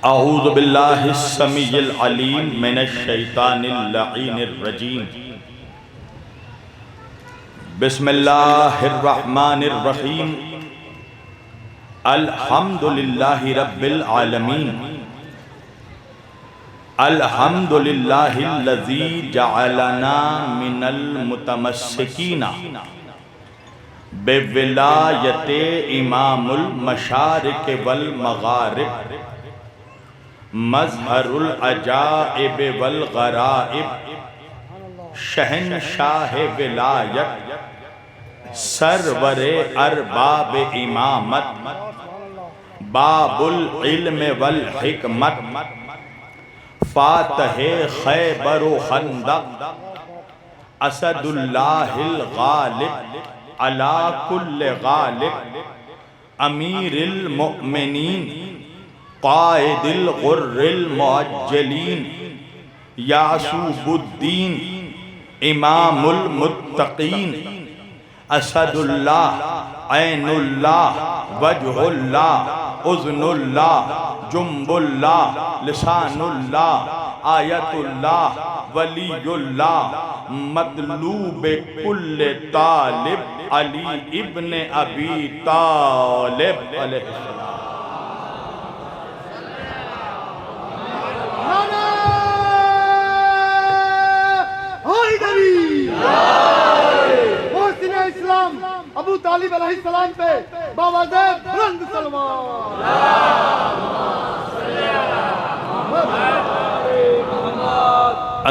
अऊज़ु बिल्लाहिस समीइल अलीम मिनश शैतानिर लईनिर रजीम। बिस्मिल्लाहिर रहमानिर रहीम। अल्हम्दुलिल्लाहि रब्बिल आलमीन। अल्हम्दुलिल्लाहिल्लज़ी जअलना मिनल मुतमस्सिकीना बिविलायते इमामुल मशारिक वल मगारिब मज़हरुल अजाइब वल गराइब शहनशाह विलायत सरवरे अरबाब इमामत बाबुल इल्म वल हिकमत फातहे खैबर व खंदक असदुल्लाहिल गालिब अला कुल्ल गालिब अमीरिल मुअमिनीन क़ाइदिल गुर्रिल मुअज्जलीन यासूबुद्दीन इमामुल मुत्तक़ीन असदुल्लाह ऐनुल्लाह वजहुल्लाह उज़्नुल्लाह जुम्बुल्लाह लिसानुल्लाह आयतुल्लाह वलीयुल्लाह मतलूब कुल्ल तालिब अली इब्न अबी तालिब अलैहिस्सलाम। इस्लाम अबू तालिब अलैहिस्सलाम पे बावाज़े बुलंद सलवात।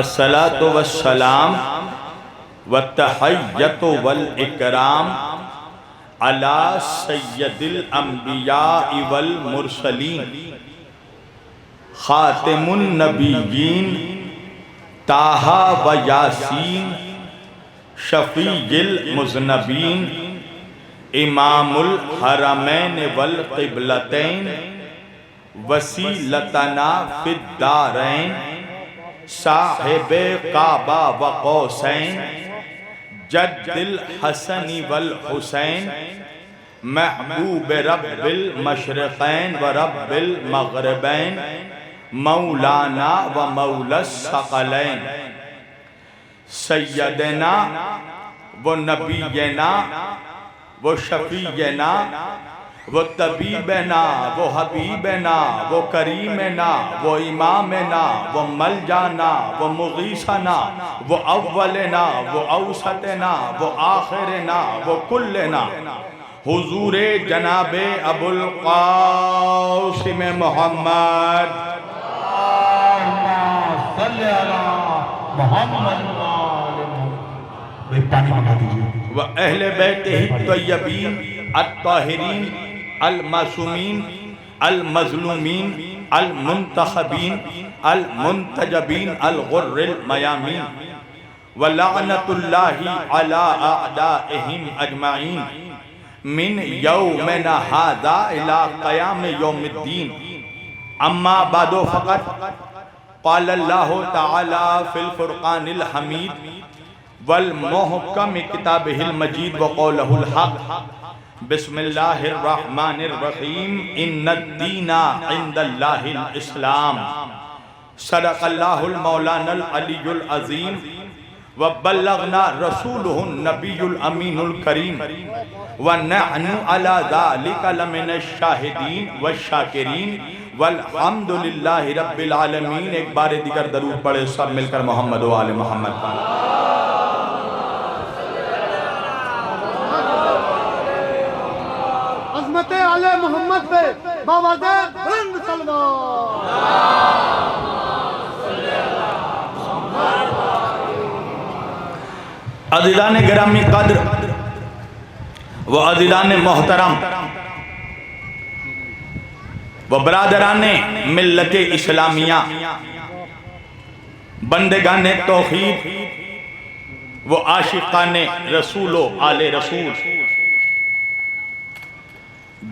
अस्सलातु वस्सलाम वत्तहिय्यतु वल इकराम अला सय्यदिल अंबिया वल मुरसलीन खातिमुन नबिय्यीन ताहा व यासीन शफीइल मुज़नबीन इमामुल हरमैन वल क़िबलतैन वसीलतना फिद्दारैन साहिबे काबा व कौसैन जद्दिल हसनी वल हुसैन महबूब रब्बिल मशरिक़ैन व रब्बिल मग़रिबैन मौलाना व मौलस सकलैन सैयदना वो नबीना वो शफीना वो तबीबना वो हबीबना वो करीमना वो इमामना वो मलजाना वो मुगीसना वो अव्वलना वो औसतना वो आखिरना वो कुल्लना हुजूरे जनाबे अबुल क़ासिम मोहम्मद पानी मंगा दीजिए। व अहले बैतिही तय्यबीन अत्ताहिरीन अल मासूमीन अल मज़लूमीन अल मुंतखबीन अल मुंतजबीन अल गुर्रिल मयामीन व लअनतुल्लाहि अला अअदाइहिम अजमाइन मिन यौमिना हाज़ा इला क़याम यौमिद्दीन। अम्मा बादो फ़क़त क़ालल्लाहु तआला फ़िल फ़ुरक़ानिल हमीद वल मुहकम किताबिहिल मजीद व क़ौलहुल हक़। बिस्मिल्लाहिर रहमानिर रहीम। इन्नद्दीना इंदल्लाहिल इस्लाम। सदक़ल्लाहुल मौलानल अलीयुल अज़ीम व बल्लगना रसूलुहुन नबियुल अमीनुल करीम व नहनु अला ज़ालिका लमिनश शाहिदीन व शाकिरीन वल्हम्दुलिल्लाहि रब्बिल आलमीन। एक बार दिगर दरूद पढ़े सब मिलकर मोहम्मद व आले मोहम्मद। अज़मते आले मोहम्मद पे बावाज़े बुलंद सलवात। अज़ीज़ान गिरामी क़द्र व अज़ीज़ान मोहतरम व बरादरान मिल्लत इस्लामिया बंदगान तौहीद व आशिकान रसूल आले रसूल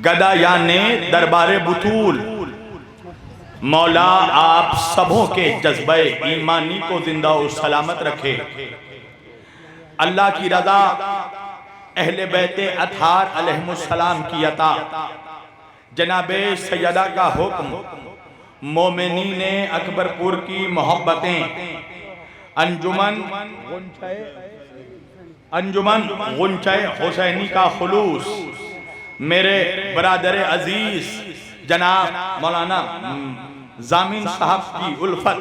गदायाने दरबारे बुतूल मौला आप सबों के जज्बे ईमानी को जिंदा और सलामत रखे। अल्लाह की रजा अहले बैते अतहार अलैहिमुस्सलाम की अता जनाबे सैयदा का हुक्म मोमिनीने अकबरपुर की मोहब्बतें, अंजुमन गुंचाए हुसैनी का खुलूस, मेरे बरादर अजीज जनाब मौलाना जामिन साहब की उल्फत,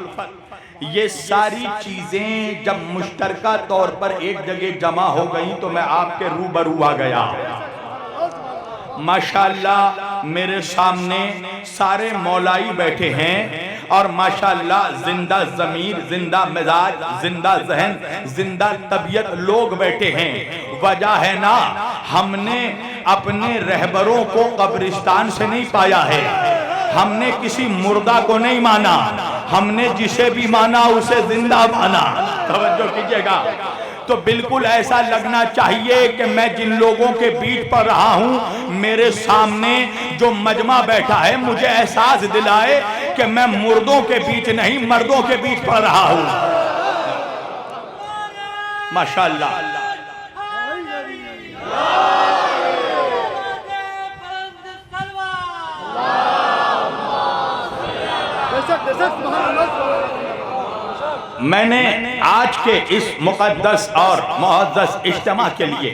ये सारी चीजें जब मुश्तरका तौर पर एक जगह जमा हो गई तो मैं आपके रूबरू आ गया। माशाअल्लाह मेरे सामने सारे मौलाई बैठे हैं और माशाअल्लाह जिंदा ज़मीर, जिंदा मिजाज, जिंदा जहन, जिंदा तबीयत लोग बैठे हैं। वजह है ना, हमने अपने रहबरों को कब्रिस्तान से नहीं पाया है, हमने किसी मुर्दा को नहीं माना, हमने जिसे भी माना उसे जिंदा माना। तवज्जो कीजिएगा। तो बिल्कुल ऐसा लगना चाहिए कि मैं जिन लोगों के बीच पर रहा हूं, मेरे सामने जो मजमा बैठा है मुझे एहसास दिलाए कि मैं मुर्दों के बीच नहीं, मर्दों के बीच पर रहा हूं। माशाअल्लाह। मैंने आज के इस मुक़द्दस और मुअज़्ज़ज़ इज्तिमा के लिए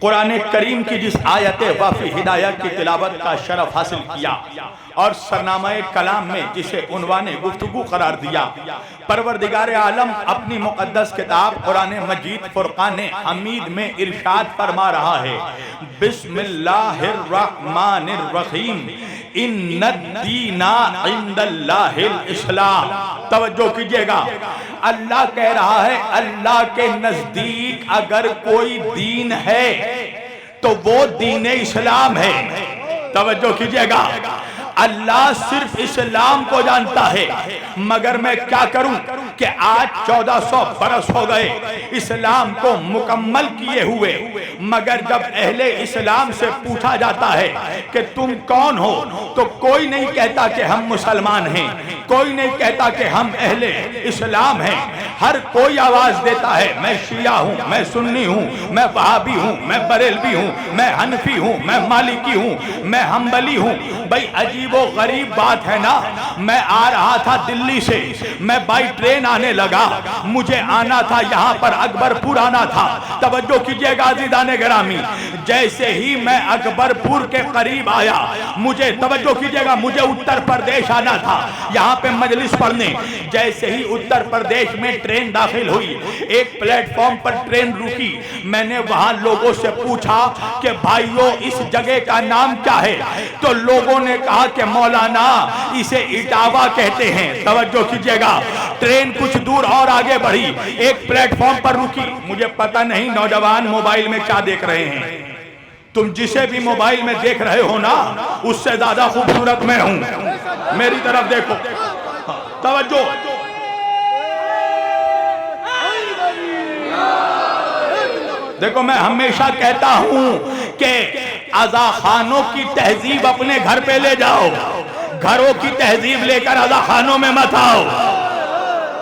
कुरान करीम की जिस आयत वाफ़ी हिदायत की तिलावत का शरफ हासिल किया और सरनामे कलाम में जिसे उन्वाने गुफ्तगू करार दिया, परवरदिगार आलम अपनी मुक़द्दस किताब कुरान मजीद फुरक़ान हमीद में इरशाद फरमा रहा है, बिस्मिल्लाहिर रहमानिर रहीम, इन्नद्दीना इंदल्लाहिल इस्लाम। तवज्जो कीजिएगा, अल्लाह कह रहा है अल्लाह के नजदीक अगर कोई दीन है तो वो दीन इस्लाम है। तवज्जो कीजिएगा, अल्लाह सिर्फ इस्लाम को जानता है, मगर मैं क्या करूं कि आज 1400 बरस हो गए इस्लाम को मुकम्मल किए हुए, मगर जब अहले इस्लाम से पूछा जाता है कि तुम कौन हो, तो कोई नहीं कहता कि हम मुसलमान हैं, कोई नहीं कहता कि हम अहले इस्लाम हैं। हर कोई आवाज देता है मैं शिया हूं, मैं सुन्नी हूं, मैं वहाबी हूं, मैं बरेलवी हूं, मैं हनफी हूं, मैं मालिकी हूं, मैं हम्बली हूं। भाई अजीबो गरीब बात है ना, मैं आ रहा था दिल्ली से, मैं बाई ट्रेन आने लगा, मुझे आना था यहाँ पर अकबरपुर आना था। तवज्जो कीजिएगा अज़ीज़ाने गिरामी, जैसे ही मैं अकबरपुर के करीब आया, मुझे तवज्जो कीजिएगा, मुझे उत्तर प्रदेश आना था यहाँ पे मजलिस पढ़ने। जैसे ही उत्तर प्रदेश में ट्रेन दाखिल हुई, एक प्लेटफॉर्म पर ट्रेन रुकी, मैंने वहां लोगों से पूछा कि भाइयों इस जगह का नाम क्या है, तो लोगों ने कहा कि मौलाना इसे इटावा कहते हैं। तवज्जो कीजिएगा, ट्रेन कुछ दूर और आगे बढ़ी, एक प्लेटफॉर्म पर रुकी। मुझे पता नहीं नौजवान मोबाइल में क्या देख रहे हैं, तुम जिसे भी मोबाइल में देख रहे हो ना, उससे ज्यादा खूबसूरत मैं हूं, मेरी तरफ देखो। तवज्जो, देखो मैं हमेशा कहता हूं कि आज़ा खानों की तहजीब अपने घर पे ले जाओ, घरों की तहजीब लेकर आज़ा खानों में मत आओ।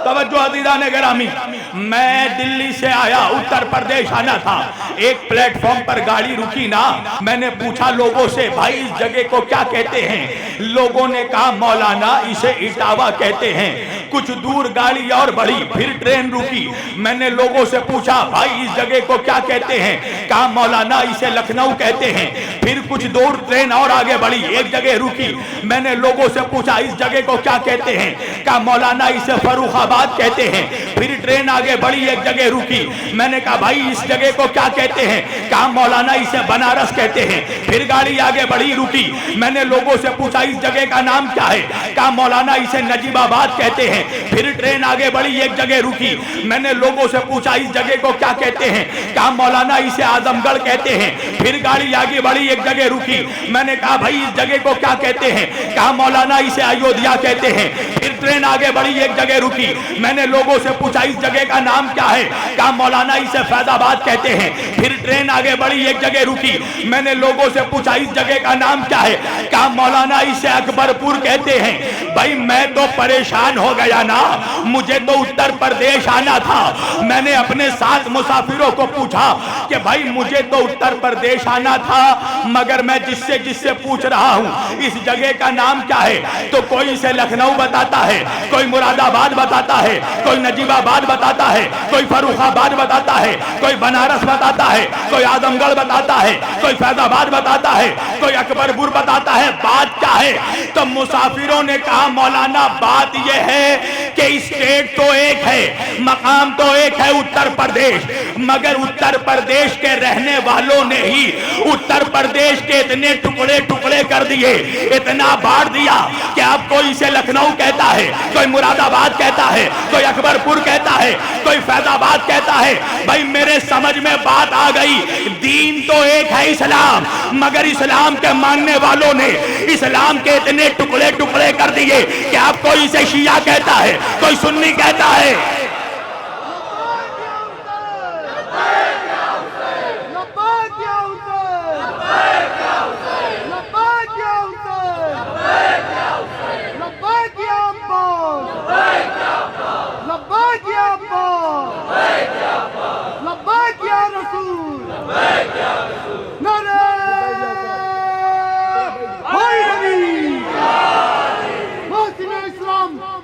तवज्जो अज़ीज़ाने गिरामी, मैं दिल्ली से आया, उत्तर प्रदेश आना था, एक प्लेटफॉर्म पर गाड़ी रुकी ना, मैंने पूछा लोगों से भाई इस जगह को क्या कहते हैं, लोगों ने कहा मौलाना इसे इटावा कहते हैं। कुछ दूर गाड़ी और बढ़ी, फिर ट्रेन रुकी, मैंने लोगों से पूछा भाई इस जगह को क्या कहते हैं, कहा मौलाना इसे लखनऊ कहते हैं। फिर कुछ दूर ट्रेन और आगे बढ़ी, एक जगह रुकी, मैंने लोगों से पूछा इस जगह को क्या कहते हैं, कहा मौलाना इसे फर्रुखाबाद कहते हैं। फिर ट्रेन आगे बढ़ी, एक जगह रुकी, मैंने कहा भाई इस जगह को क्या कहते हैं, कहा मौलाना इसे बनारस कहते हैं। फिर गाड़ी आगे बढ़ी, रुकी, मैंने लोगों से पूछा इस जगह का नाम क्या है, कहा मौलाना इसे नजीबाबाद कहते हैं। फिर ट्रेन आगे बढ़ी, एक जगह रुकी, मैंने लोगों से पूछा इस जगह को क्या कहते हैं, कहा मौलाना इसे आजमगढ़ कहते हैं। फिर गाड़ी आगे बढ़ी, एक जगह रुकी, मैंने कहा भाई इस जगह को क्या कहते हैं, कहा मौलाना इसे अयोध्या कहते हैं। फिर ट्रेन आगे बढ़ी, एक जगह रुकी। मैंने लोगों से पूछा इस जगह का नाम क्या है? कहा मौलाना इसे फैजाबाद कहते हैं। फिर ट्रेन आगे बढ़ी, एक जगह रुकी। मैंने लोगों से पूछा इस जगह का नाम क्या है? कहा मौलाना इसे अकबरपुर कहते हैं। भाई मैं तो परेशान हो गया ना, मुझे तो उत्तर प्रदेश आना था। मैंने अपने साथ मुसाफिरों को पूछा कि भाई मुझे तो उत्तर प्रदेश आना था, मगर मैं जिससे जिससे पूछ रहा हूं इस जगह का नाम क्या है, तो कोई इसे लखनऊ बताता है, कोई मुरादाबाद बताता है, कोई नजीबाबाद बताता है, कोई फर्रुखाबाद बताता है, कोई बनारस बताता है, कोई आजमगढ़ बताता है, कोई फैजाबाद बताता है, कोई अकबरपुर बताता है। बात क्या है? तो मुसाफिरों ने कहा मौलाना बात यह है कि स्टेट तो एक है, मकाम तो एक है उत्तर प्रदेश, मगर उत्तर प्रदेश के रहने वालों ने ही उत्तर प्रदेश के इतने टुकड़े टुकड़े कर दिए, इतना बांट दिया कि अब कोई इसे लखनऊ कहता है, कोई मुरादाबाद कहता है, कोई अकबरपुर कहता है, कोई फैजाबाद कहता है। भाई मेरे समझ में बात आ गई, दीन तो एक है इस्लाम, मगर इस्लाम के मानने वालों ने इस्लाम के इतने टुकड़े टुकड़े कर दिए कि अब कोई इसे शिया कहता है, कोई सुन्नी कहता है।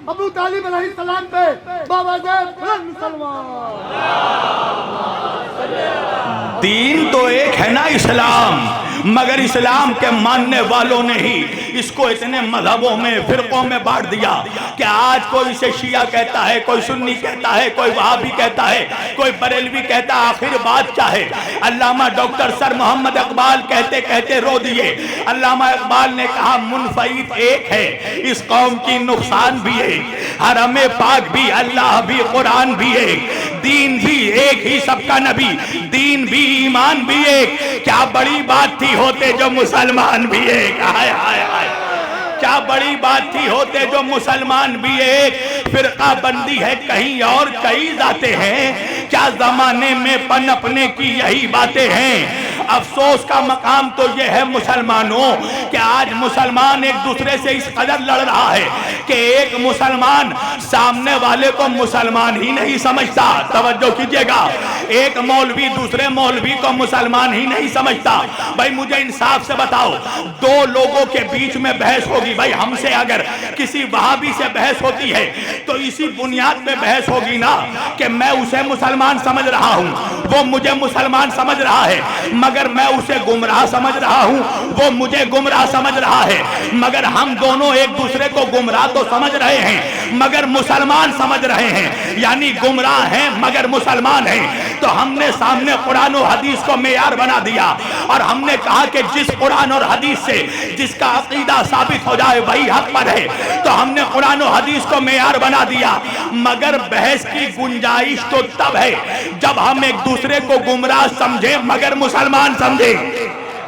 अबू तालिब अलैहिस्सलाम पे बाबा साहब बुलंद सलवात। दीन तो एक है ना इस्लाम, मगर इस्लाम के मानने वालों ने ही इसको इतने मजहबों में फिरकों में बांट दिया कि आज कोई इसे शिया कहता है, कोई सुन्नी कहता है, कोई वहाबी कहता है, कोई बरेलवी कहता है। आखिर बात क्या है? अल्लामा डॉक्टर सर मोहम्मद इकबाल कहते कहते रो दिए। अल्लामा इकबाल ने कहा मुनफरीद एक है, इस कौम की नुकसान भी एक, हरम पाक भी, अल्लाह भी, कुरान भी एक, दीन भी एक ही सबका नबी, दीन भी ईमान भी एक। क्या बड़ी बात थी होते जो मुसलमान भी एक। हाय हाय हाय, क्या बड़ी बात थी होते जो मुसलमान भी एक। फिरका बंदी है कहीं और कई जाते हैं, क्या जमाने में पनपने की यही बातें हैं। अफसोस का मकाम तो यह है मुसलमानों कि आज मुसलमान एक दूसरे से इस कदर लड़ रहा है कि एक मुसलमान सामने वाले को मुसलमान ही नहीं समझता। तवज्जो कीजिएगा, एक मौलवी दूसरे मौलवी को मुसलमान ही नहीं समझता। भाई मुझे इंसाफ से बताओ, दो लोगों के बीच में बहस होगी, भाई हमसे अगर किसी वहाबी से बहस होती है तो इसी बुनियाद पे बहस होगी ना कि मैं उसे मुसलमान समझ रहा हूं, वो मुझे मुसलमान समझ रहा है, मगर मैं उसे गुमराह समझ रहा हूं, वो मुझे गुमराह समझ रहा है। मगर हम दोनों एक दूसरे को गुमराह तो समझ रहे हैं, मगर मुसलमान समझ रहे हैं, यानी गुमराह हैं मगर मुसलमान हैं। तो हमने सामने कुरान और हदीस को मेयार बना दिया और हमने कहा कि जिस कुरान और हदीस से जिसका अकीदा साबित हो जाए वही हक पर है, तो हमने कुरान और हदीस को मेयार बना दिया। मगर बहस की गुंजाइश तो तब है जब हम एक दूसरे को गुमराह समझे मगर मुसलमान समझे।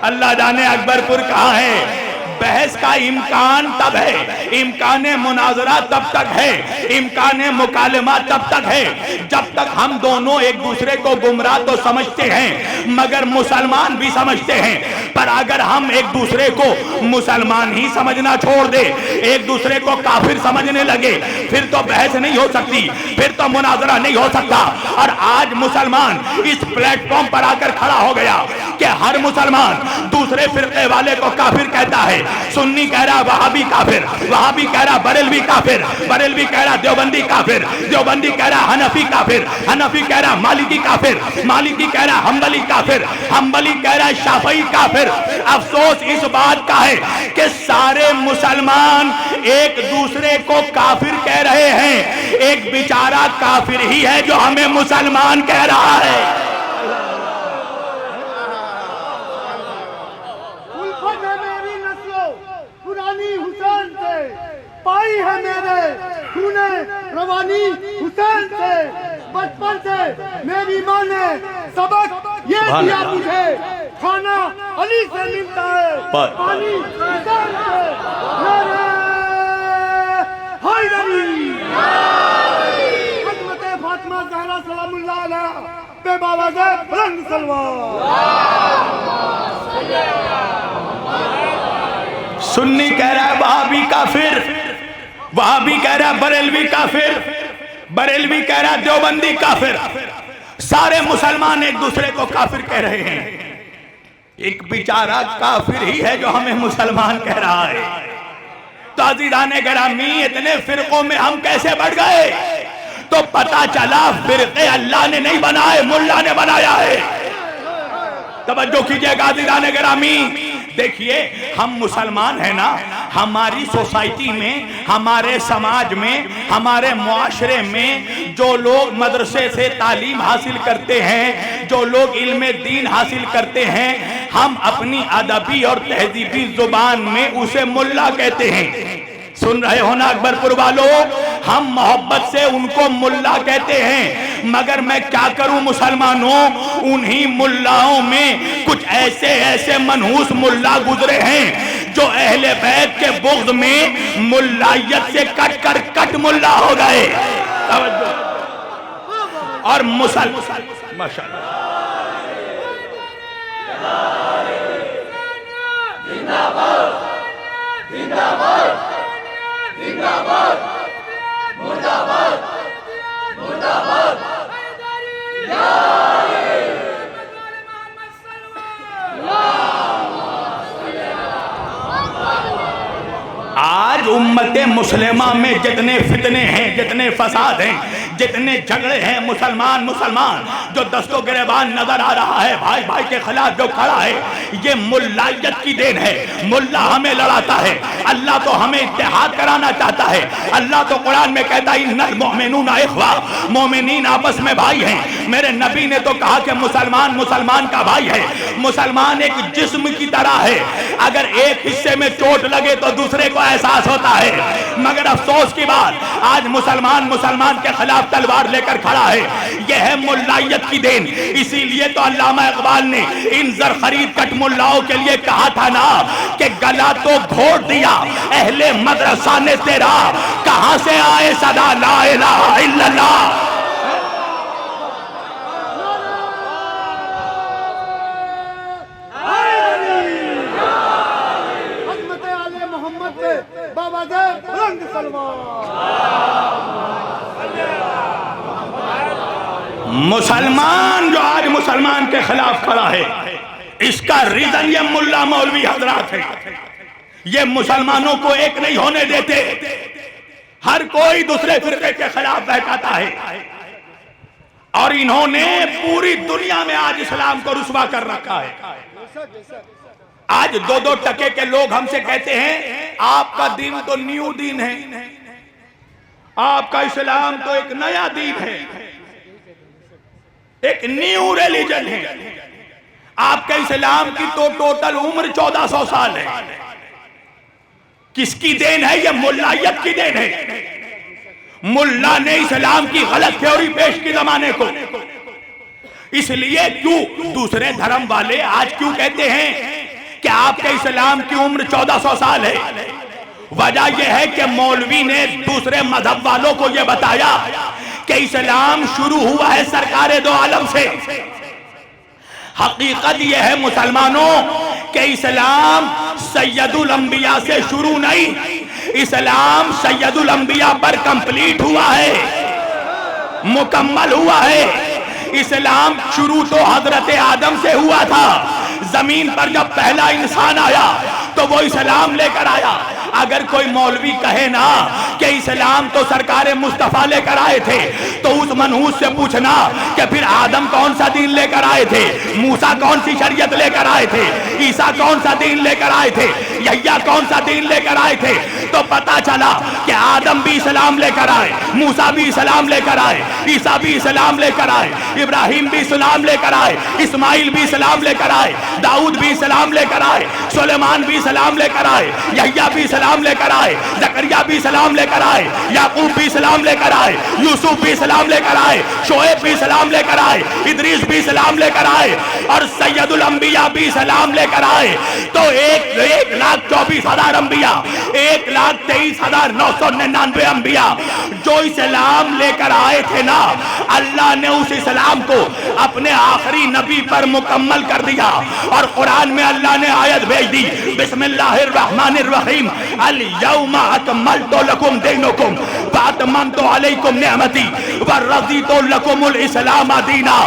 अल्लाह जाने अकबरपुर कहाँ है। बहस का इम्कान तब है, इम्कान मुनाजरा तब तक है, इम्कान मुकालमा तब तक है जब तक हम दोनों एक दूसरे को गुमराह तो समझते हैं मगर मुसलमान भी समझते हैं। पर अगर हम एक दूसरे को मुसलमान ही समझना छोड़ दे, एक दूसरे को काफिर समझने लगे, फिर तो बहस नहीं हो सकती, फिर तो मुनाजरा नहीं हो सकता। और आज मुसलमान इस प्लेटफॉर्म पर आकर खड़ा हो गया कि हर मुसलमान दूसरे फिरके वाले को काफिर कहता है। सुन्नी कह रहा वहाबी काफिर, वहाबी कह रहा बरेलवी काफिर, बरेलवी कह रहा देवबंदी काफिर, देवबंदी कह रहा हनफी काफिर, हनफी कह रहा मालिकी काफिर, मालिकी कह रहा हम्बली काफिर, हम्बली कह रहा शाफई काफिर। अफसोस इस बात का है कि सारे मुसलमान एक दूसरे को काफिर कह रहे हैं, एक बेचारा काफिर ही है जो हमें मुसलमान कह रहा है। पाई है मेरे तूने रवानी हुसैन से, बचपन से मेरी माँ ने सबक ये दिया मुझे, खाना अली से मिलता है, पानी हुसैन से। फतेह बाबा से बुलंद सलवार। सुन्नी कह रहा है वहाबी काफिर, वहाबी कह रहा है बरेलवी काफिर, बरेलवी कह रहा है देवबंदी काफिर। सारे मुसलमान एक दूसरे को काफिर कह रहे हैं। एक बेचारा काफिर ही है जो हमें मुसलमान कह रहा है। तो अज़ीज़ाने गिरामी, इतने फिरकों में हम कैसे बढ़ गए? तो पता चला फिरके अल्लाह ने नहीं बनाए, मुल्ला ने बनाया है। तवज्जो कीजिएगा अज़ीज़ाने गिरामी। देखिए, हम मुसलमान हैं ना, हमारी सोसाइटी में, हमारे समाज में, हमारे मुआशरे में जो लोग मदरसे से तालीम हासिल करते हैं, जो लोग इल्मे दीन हासिल करते हैं, हम अपनी अदबी और तहजीबी जुबान में उसे मुल्ला कहते हैं। सुन रहे हो ना अकबरपुर वालों, हम मोहब्बत से उनको मुल्ला कहते हैं। मगर मैं क्या करूं मुसलमानों, उन्हीं मुल्लाओं में कुछ ऐसे ऐसे मनहूस मुल्ला गुजरे हैं जो अहले बैत के बुग़्ज़ में मुल्लायत से कट कर कट मुल्ला हो गए। और माशाअल्लाह आज उम्मते मुस्लिमा में जितने फितने हैं, जितने फसाद हैं, जितने झगड़े हैं, मुसलमान जो दस्तों गिरबान नजर आ रहा है, भाई भाई के खिलाफ जो खड़ा है, ये मुल्लायत की देन है। मुल्ला हमें लड़ाता है, अल्लाह तो हमें इत्तेहाद कराना चाहता है। अल्लाह तो कुरान में कहता है इन्नल मुमिनूना इख्वा, मोमिनीन आपस में भाई हैं। मेरे नबी ने तो कहा कि मुसलमान का भाई है। मुसलमान एक जिस्म की तरह है, अगर एक हिस्से में चोट लगे तो दूसरे को एहसास होता है। मगर अफसोस की बात, आज मुसलमान के खिलाफ तलवार लेकर खड़ा है। यह है मुल्लायत की देन। इसीलिए तो अल्लामा इकबाल ने इन जर खरीद कट मुल्लाओं के लिए कहा था ना कि गला तो घोट दिया अहले मदरसा ने तेरा, कहां से आए सदा ला इलाहा इल्लल्लाह। बाबा दे बुलंद सलवार। मुसलमान जो आज मुसलमान के खिलाफ खड़ा है, इसका रीजन ये मुल्ला मौलवी हजरात है। ये मुसलमानों को एक नहीं होने देते, हर कोई दूसरे फिरके के खिलाफ बहकाता है। और इन्होंने पूरी दुनिया में आज इस्लाम को रुस्वा कर रखा है। आज 2-2 टके के लोग हमसे कहते हैं आपका दीन तो न्यू दीन है, आपका इस्लाम तो एक नया दीन है, एक न्यू रिलीजन है। आपके इस्लाम की तो टोटल उम्र 1400 साल है। किसकी देन है? ये मुल्लायत की देन है। मुल्ला ने इस्लाम की गलत थ्योरी पेश की जमाने को। इसलिए क्यों दूसरे धर्म वाले आज क्यों कहते हैं कि आपके इस्लाम की उम्र 1400 साल है? वजह यह है कि मौलवी ने दूसरे मजहब वालों को यह बताया कि इस्लाम शुरू हुआ है सरकारे दो आलम से। हकीकत यह है मुसलमानों कि इस्लाम सैयदुल अंबिया से शुरू नहीं, इस्लाम सैयदुल अंबिया पर कंप्लीट हुआ है, मुकम्मल हुआ है। इस्लाम शुरू तो हजरत आदम से हुआ था। जमीन पर जब पहला इंसान आया तो वो इस्लाम लेकर आया। अगर कोई मौलवी कहे ना कि इस्लाम तो सरकारे मुस्तफा लेकर आए थे, तो उस मनहूस से पूछना कि फिर आदम कौन सा दीन लेकर आए थे, मूसा कौन सी शरीयत लेकर आए थे, ईसा कौन सा दीन लेकर आए थे, यह्या कौन सा दीन लेकर आए थे। तो पता चला कि आदम भी इस्लाम लेकर आए, मूसा भी इस्लाम लेकर आए, ईसा भी इस्लाम लेकर आए, इब्राहिम भी इस्लाम लेकर आए, इस्माइल भी इस्लाम लेकर आए, दाऊद भी इस्लाम लेकर आए, सुलेमान भी इस्लाम लेकर आए, यह्या भी इस्लाम लेकर आए, जकरिया भी इस्लाम लेकर आए, याकूब भी इस्लाम लेकर आए, यूसुफ भी इस्लाम लेकर आए, शोएब भी इस्लाम लेकर आए, इदरीस भी इस्लाम लेकर आए और सैयदुल अंबिया भी इस्लाम लेकर आए। तो 1,24,000 अंबिया, 1,23,999 अंबिया जो इस्लाम लेकर आए थे ना, अल्लाह ने उस इस्लाम को अपने आखिरी नबी पर मुकम्मल कर दिया। और कुरान में अल्लाह ने आयत भेज दी, बिस्मिल्लाहिर्रहमानिर्रहीम, अल यौमा अकमलतु लकुम दीनकुम व अतममतु अलैकुम निअमती व रज़ीतु लकुमुल इस्लाम दीना।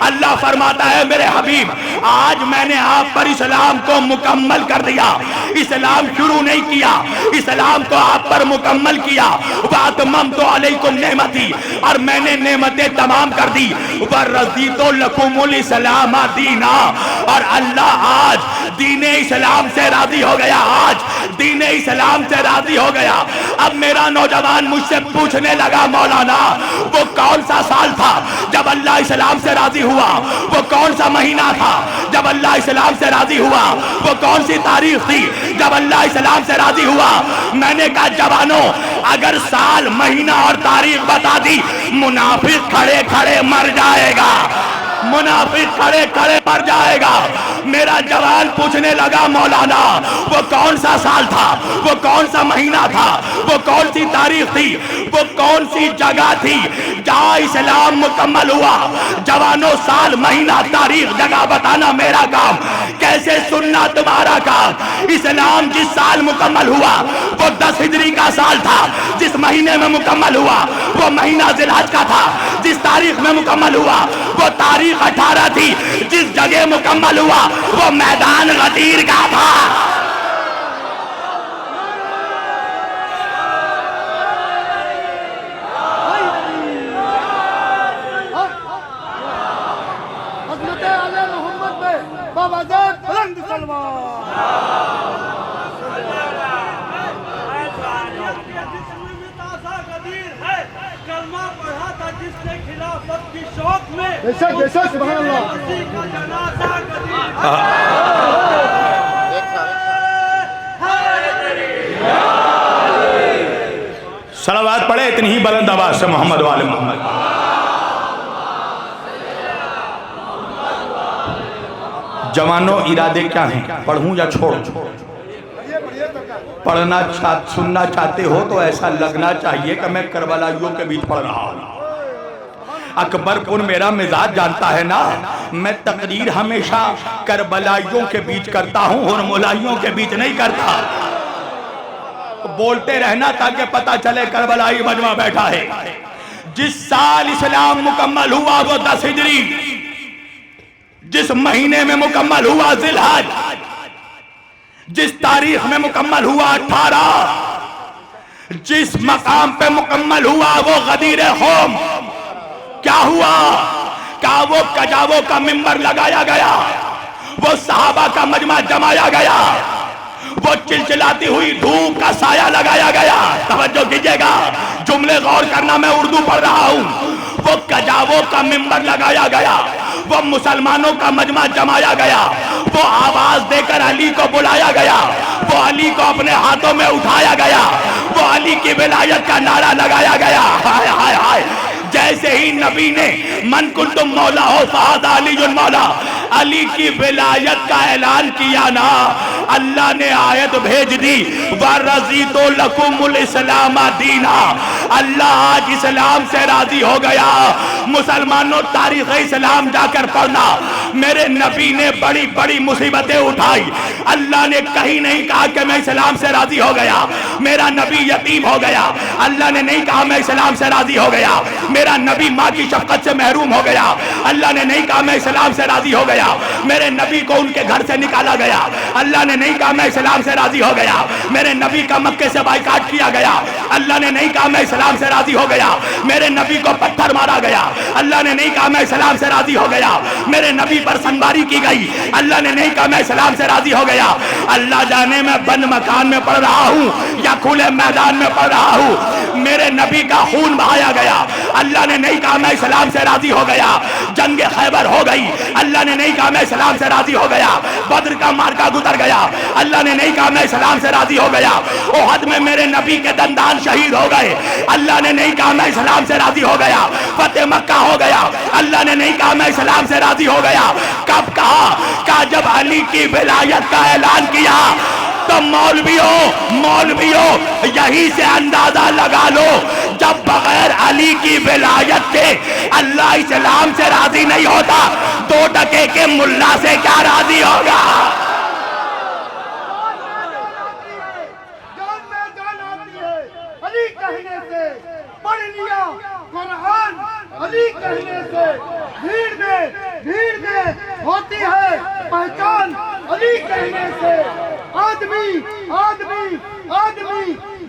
अल्लाह फरमाता है मेरे हबीब, आज मैंने आप पर इस्लाम को मुकम्मल कर दिया। इस्लाम शुरू नहीं किया, इस्लाम को आप पर मुकम्मल किया। व अतममतु अलैकुम निअमती, और मैंने नेमतें तमाम कर दी। व रज़ीतु लकुमुल इस्लाम दीना, और अल्लाह आज दीने इस्लाम से राजी हो गया, आज दीने इस्लाम से राजी हो गया। अब मेरा नौजवान मुझसे पूछने लगा, मौलाना वो कौन सा साल था जब अल्लाह इस्लाम से राजी हुआ? वो कौन सा महीना था जब अल्लाह इस्लाम से राजी हुआ? वो कौन सी तारीख थी जब अल्लाह इस्लाम से राजी हुआ? मैंने कहा जवानों, अगर साल, महीना और तारीख बता दी, मुनाफिक खड़े खड़े मर जाएगा, मुनाफिक खड़े खड़े मर जाएगा। मेरा जवान पूछने लगा, मौलाना वो कौन सा साल था, वो कौन सा महीना था, वो कौन सी तारीख थी, वो कौन सी जगह थी जहां इस्लाम मुकम्मल हुआ? जवानों, साल, महीना, तारीख, जगह बताना मेरा काम, कैसे सुनना तुम्हारा काम। इस्लाम जिस साल मुकम्मल हुआ वो 10 हिजरी का साल था। जिस महीने में मुकम्मल हुआ वो महीना जिलहज का था। जिस तारीख में मुकम्मल हुआ वो तारीख 18 थी। जिस जगह मुकम्मल हुआ वो मैदान गदीर का था। हज़रत आले मोहम्मद में बाबाजाद बुलंद सलवार। कलमा पढ़ा था जिसने खिलाफत की शौक में, बेशक बेशक, सुभान अल्लाह। उसी का जनाजा गदीर सलावत पढ़े इतनी ही बुलंद आवाज से मोहम्मद वाले मोहम्मद। जवानों, इरादे क्या हैं? पढ़ूं या छोड़ूं? पढ़ना सुनना चाहते हो तो ऐसा लगना चाहिए कि मैं करबलाइयों के बीच पढ़ रहा हूं। अकबरपुर मेरा मिजाज जानता है ना, मैं तकरीर हमेशा करबलाइयों के बीच करता हूं और मुलाइयों के बीच नहीं करता। बोलते रहना ताकि पता चले करबलाई मजमा बैठा है। जिस साल इस्लाम मुकम्मल हुआ वो 10 हिजरी, जिस महीने में मुकम्मल हुआ जिलहज, जिस तारीख में मुकम्मल हुआ 18, जिस मकाम पे मुकम्मल हुआ वो गदीर होम। क्या हुआ? क्या वो कजावों का मिंबर लगाया गया, वो सहाबा का मजमा जमाया गया, वो चिलचिलाती हुई धूप का साया लगाया गया। तवज्जो कीजिएगा, जुमले गौर करना, मैं उर्दू पढ़ रहा हूं। वो कजावों का मिंबर लगाया गया, वो मुसलमानों का मजमा जमाया गया, वो आवाज देकर अली को बुलाया गया, वो अली को अपने हाथों में उठाया गया, वो अली की विलायत का नारा लगाया गया। हाय हाय हाय, जैसे ही नबी ने मन कुंतुम मौला हो फहादा अली मौला, अली की विलायत का ऐलान किया ना, अल्लाह ने आयत भेज दी, वरज़ीतु लकुमुल इस्लाम दीना। अल्लाह आज इस्लाम से राजी हो गया। मुसलमानों, तारीख इस्लाम जाकर पढ़ना, मेरे नबी ने बड़ी बड़ी मुसीबतें उठाई। अल्लाह ने कहीं नहीं कहा कि मैं इस्लाम से राजी हो गया, मेरा नबी यतीम हो गया। अल्लाह ने नहीं कहा मैं इस्लाम से राजी हो गया, मेरा नबी माँ की शफकत से महरूम हो गया। अल्लाह ने नहीं कहा मैं इस्लाम से राजी हो गया, मेरे नबी को उनके घर से निकाला गया। अल्लाह ने नहीं कहा मैं इस्लाम से राजी हो गया, मेरे नबी का मक्के से बाइकाट किया गया। अल्लाह ने नहीं कहा मैं इस्लाम से राजी हो गया, मेरे नबी को पत्थर मारा गया। अल्लाह ने नहीं कहा मैं इस्लाम से राजी हो गया, मेरे नबी पर संबारी की गई। अल्लाह ने नहीं कहा मैं इस्लाम से राजी हो गया। अल्लाह जाने मैं बंद मकान में पढ़ रहा हूँ या खुले मैदान में पढ़ रहा हूँ, मेरे नबी का खून बहाया गया। अल्लाह ने नहीं कहा मैं इस्लाम से राजी हो गया। जंग खैबर हो गई, अल्लाह ने नहीं कहा मैं इस्लाम से राजी हो गया। बद्र का मार्का गुजर गया, अल्लाह ने नहीं कहा मैं इस्लाम से राजी हो गया। ओहद में मेरे नबी के दंदान शहीद हो गए, अल्लाह ने नहीं कहा मैं इस्लाम से राजी हो गया। फतेह मक्का हो गया, अल्लाह ने नहीं कहा मैं इस्लाम से राजी हो गया। कब कहा जब अली की विलायत का ऐलान किया। तो मौलवियों यही से अंदाजा लगा लो, जब बगैर अली की विलायत के अल्लाह इस्लाम से राजी नहीं होता, 2 टके के मुल्ला से क्या राजी होगा। जान में जान आती है अली कहने से, पढ़ लिया कुरान अली कहने से, भीड़ में होती है पहचान अली कहने से। आदमी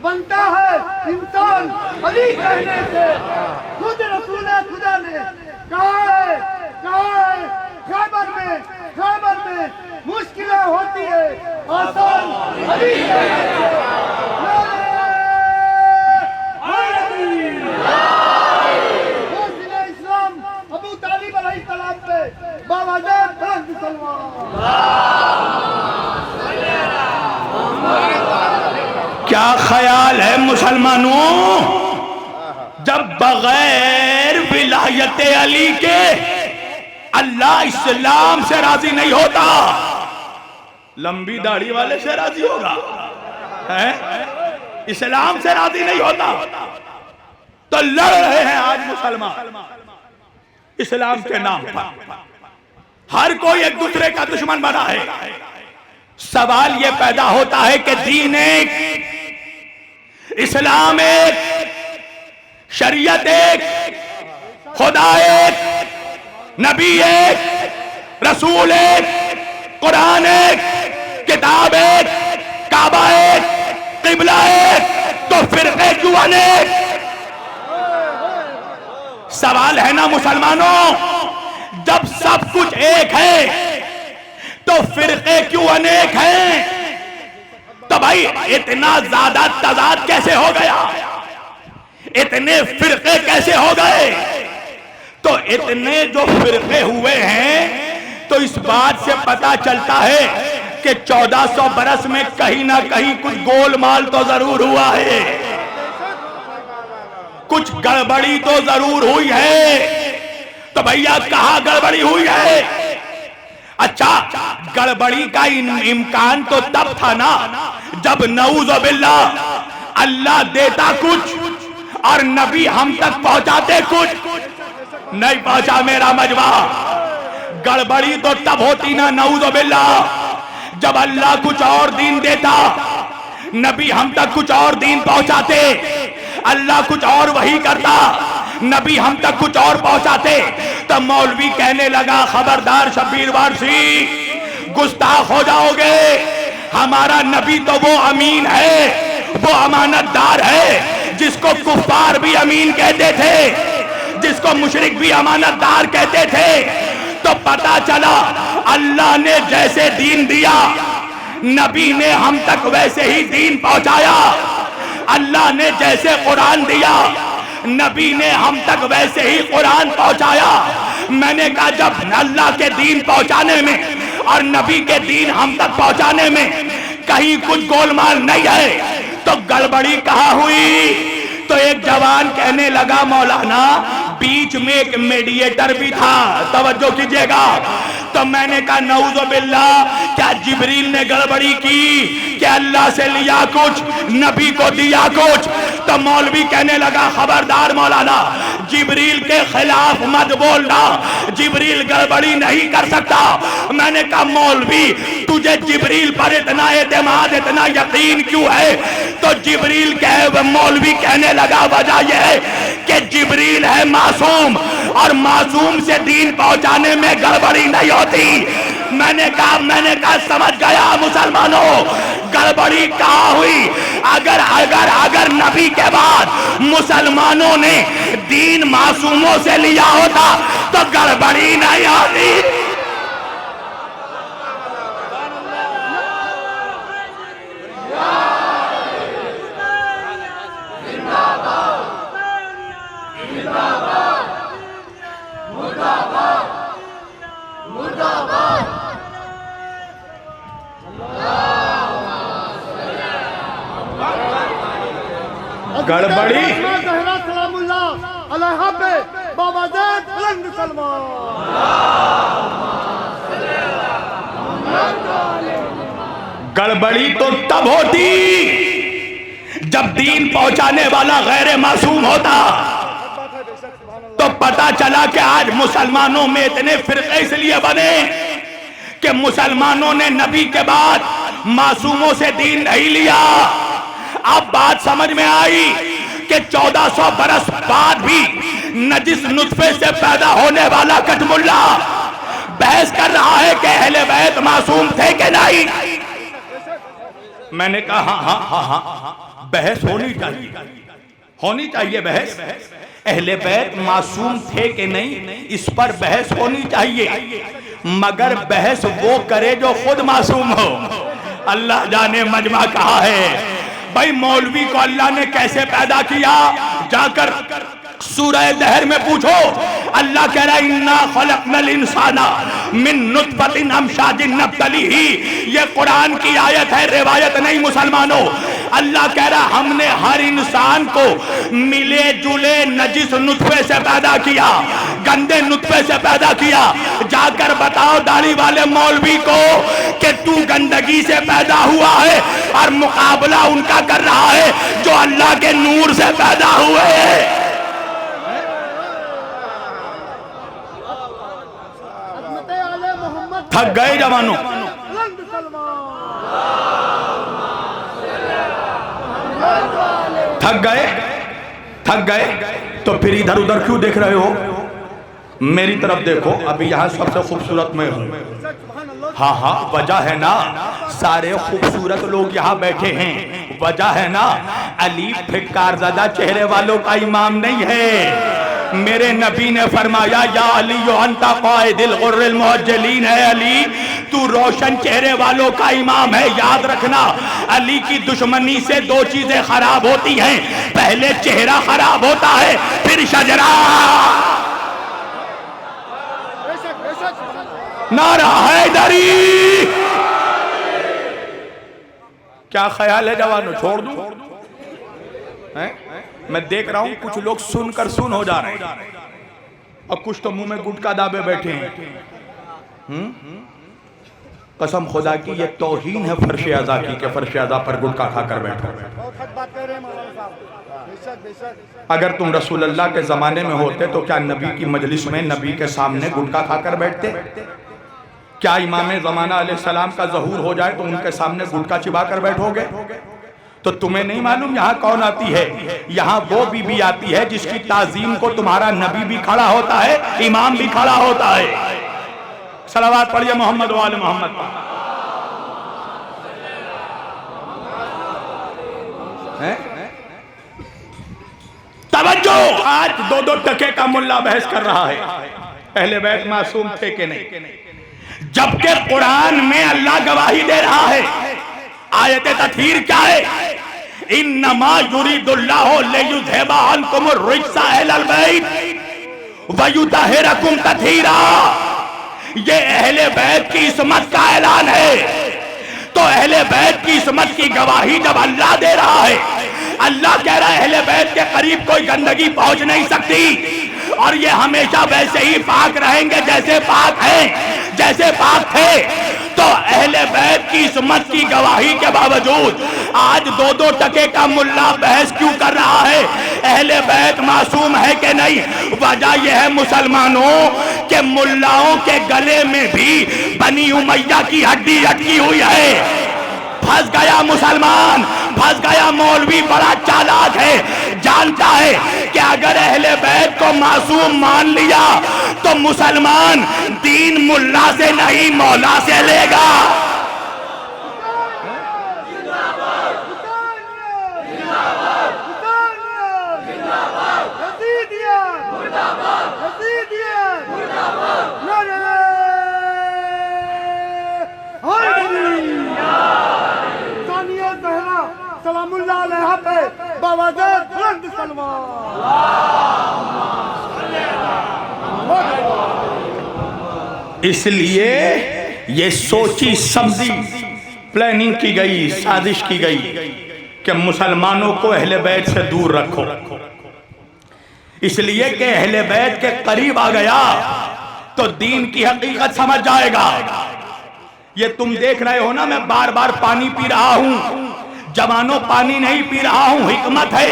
बनता है इंसान अली कहने से। खुद रसूल खुदा ने कहा है खैबर में मुश्किलें होती है आसान अली कहने से। इस्लाम अबू तालिब अलैहिस्सलाम पे बाबा जान क्या ख्याल है मुसलमानों, जब बगैर विलायत अली के अल्लाह इस्लाम से राजी नहीं होता, लंबी दाढ़ी वाले से राजी होगा है? इस्लाम से राजी नहीं होता तो लड़ रहे हैं आज मुसलमान इस्लाम के नाम पर। हर कोई एक दूसरे का दुश्मन बना है। सवाल यह पैदा होता है कि दीन एक, इस्लाम एक, शरीयत एक, खुदा एक, नबी एक, रसूल एक, कुरान एक, किताब एक, काबा एक, किबला एक, तो फिरके क्यों अनेक। सवाल है ना मुसलमानों, जब सब कुछ एक है तो फिरके क्यों अनेक हैं। तो भाई इतना ज्यादा तजाद कैसे हो गया, इतने फिरके कैसे हो गए। तो इतने जो फिरके हुए हैं तो इस बात से पता चलता है कि 1400 बरस में कहीं ना कहीं कुछ गोलमाल तो जरूर हुआ है, कुछ गड़बड़ी तो जरूर हुई है। तो भैया कहां गड़बड़ी हुई है। अच्छा, गड़बड़ी का इम्कान तो तब था ना जब नऊज़ बिल्लाह अल्लाह देता कुछ और नबी हम तक पहुंचाते कुछ। नहीं पहुंचा मेरा मजमा। गड़बड़ी तो तब होती ना नऊज़ बिल्लाह जब अल्लाह कुछ और दीन देता, नबी हम तक कुछ और दीन पहुंचाते, अल्लाह कुछ और वही करता, नबी हम तक कुछ और पहुंचाते। तब मौलवी कहने लगा खबरदार शब्बीर वारसी, गुस्ताख हो जाओगे। हमारा नबी तो वो अमीन है, वो अमानतदार है जिसको कुफ्फार भी अमीन कहते थे, जिसको मुशरिक भी अमानतदार कहते थे। तो पता चला अल्लाह ने जैसे दीन दिया, नबी ने हम तक वैसे ही दीन पहुंचाया। अल्लाह ने जैसे कुरान दिया, नबी ने हम तक वैसे ही कुरान पहुंचाया। मैंने कहा जब अल्लाह के दीन पहुंचाने में और नबी के दीन हम तक पहुंचाने में कहीं कुछ गोलमाल नहीं है तो गड़बड़ी कहाँ हुई। तो एक जवान कहने लगा मौलाना बीच में एक मीडिएटर भी था, तवज्जो कीजिएगा। तो मैंने कहा नऊज़ बिल्लाह, क्या जिब्रील ने गड़बड़ी की, क्या अल्लाह से लिया कुछ, नबी को दिया कुछ। तो मौलवी कहने लगा खबरदार मौलाना, जिब्रील के खिलाफ मत बोलना, जिब्रील गड़बड़ी नहीं कर सकता। मैंने कहा मौलवी तुझे जिब्रील पर इतना एतमाद, इतना यकीन क्यों है। तो जिब्रील कहे, मौलवी कहने लगा वजह यह है कि जिब्रील है मासूम और मासूम से दीन पहुंचाने में गड़बड़ी नहीं होती। मैंने कहा समझ गया मुसलमानों, गड़बड़ी कहाँ हुई। अगर नबी के बाद मुसलमानों ने दीन मासूमों से लिया होता तो गड़बड़ी नहीं होती। जिंदाबाद गड़बड़ी ज़हरा सलामुल्लाह अलैहा पे बाबा ज़ैद बुलंद सलमान। गड़बड़ी तो तब होती जब दीन पहुंचाने वाला गैर मासूम होता। तो पता चला कि आज मुसलमानों में इतने फिरके इसलिए बने कि मुसलमानों ने नबी के बाद मासूमों से दीन नहीं लिया। अब बात समझ में आई कि 1400 बरस बाद भी नजिस नुतफे से पैदा होने वाला कटमुल्ला बहस कर रहा है कि अहले बैत मासूम थे कि नहीं। मैंने कहा हाँ हाँ हाँ हाँ बहस होनी चाहिए बहस। अहले बैत मासूम थे कि नहीं इस पर बहस होनी चाहिए, मगर बहस वो करे जो खुद मासूम हो। अल्लाह जाने मजमा कहा है। भाई मौलवी को अल्लाह ने कैसे पैदा किया, जाकर सूरह दहर में पूछो। अल्लाह कह रहा है इन्ना खलक़नल इंसाना मिन नुतफ़तिन अमशाजिन नब्तलीही। ये कुरान की आयत है, रिवायत नहीं मुसलमानों। अल्लाह कह रहा हमने हर इंसान को मिले जुले नजिस नुतफे से पैदा किया, गंदे नुतफे से पैदा किया। जाकर बताओ दाढ़ी वाले मौलवी को कि तू गंदगी से पैदा हुआ है और मुकाबला उनका कर रहा है जो अल्लाह के नूर से पैदा हुए हैं। थक गए जवानों, थक गए तो फिर इधर उधर क्यों देख रहे हो? मेरी तरफ देखो। अभी यहाँ सबसे खूबसूरत मैं हूँ। हाँ हाँ वजह है ना, सारे खूबसूरत लोग यहाँ बैठे हैं। वजह है ना, अली फिटकारज़दा चेहरे वालों का इमाम नहीं है। मेरे नबी ने फरमाया या अली यो अंता क़ाइदुल गुर्रिल मुहज्जलीन है। अली तू रोशन चेहरे वालों का इमाम है। याद रखना अली की दुश्मनी से दो चीजें खराब होती हैं, पहले चेहरा खराब होता है फिर शजरा। नारा हैदरी। क्या ख्याल है जवानों, छोड़ दूं? मैं देख रहा हूं कुछ लोग सुनकर सुन हो जा रहे हैं और कुछ तो मुंह में गुटका दाबे बैठे हैं। कसम खुदा की ये तौहीन है फर्श अज़ा की के फर्श अज़ा पर गुटका खाकर बैठो। अगर तुम रसूल अल्लाह के ज़माने में होते तो क्या नबी की मजलिस में नबी के सामने गुटका खाकर बैठते? क्या इमाम ज़माना अलैहिस्सलाम का ज़हूर हो जाए तो उनके सामने गुटका चिबा कर बैठोगे? तो तुम्हें नहीं मालूम यहाँ कौन आती है? यहाँ वो बीबी आती है जिसकी ताज़ीम को तुम्हारा नबी भी खड़ा होता है, इमाम भी खड़ा होता है। सलावत पढ़िए मोहम्मद वाले मोहम्मद। तवज्जो, आज दो दो टके का मुल्ला बहस कर रहा है अहले बैत मासूम थे कि नहीं, जबकि कुरान में अल्लाह गवाही दे रहा है। आयत तत्हीर क्या है? इन्नमा युरीदुल्लाहु लियुज़हिबा अन्कुमुर रिज्सा अहलल बैत व युतहिरकुम तत्हीरा। ये अहले बैत की इस्मत का ऐलान है। तो अहले बैत की इस्मत की गवाही जब अल्लाह दे रहा है, अल्लाह कह रहा है अहले बैत के करीब कोई गंदगी पहुंच नहीं सकती और ये हमेशा वैसे ही पाक रहेंगे जैसे पाक हैं, जैसे पाक थे। तो अहले बैत की इस्मत की गवाही के बावजूद आज दो दो टके का मुल्ला बहस क्यों कर रहा है अहले बैत मासूम है कि नहीं? वजह यह है मुसलमानों के मुल्लाओं के गले में भी बनी उमैया की हड्डी अटकी हुई है। फंस गया मुसलमान, फंस गया मौलवी। बड़ा चालाक है, जानता है कि अगर अहले बैत को मासूम मान लिया तो मुसलमान दीन मुल्ला से नहीं मौला से लेगा। सलामुल्लाह अलैहा पे बाबा ज़ैद बुलंद सलमान। इसलिए ये सोची समझी प्लानिंग की गई, साजिश की गई कि मुसलमानों को अहले बैत से दूर रखो, इसलिए कि अहले बैत के करीब आ गया तो दीन की हकीकत समझ जाएगा। ये तुम देख रहे हो ना, मैं बार बार पानी पी रहा हूं, जवानों पानी नहीं पी रहा हूं, हिकमत है।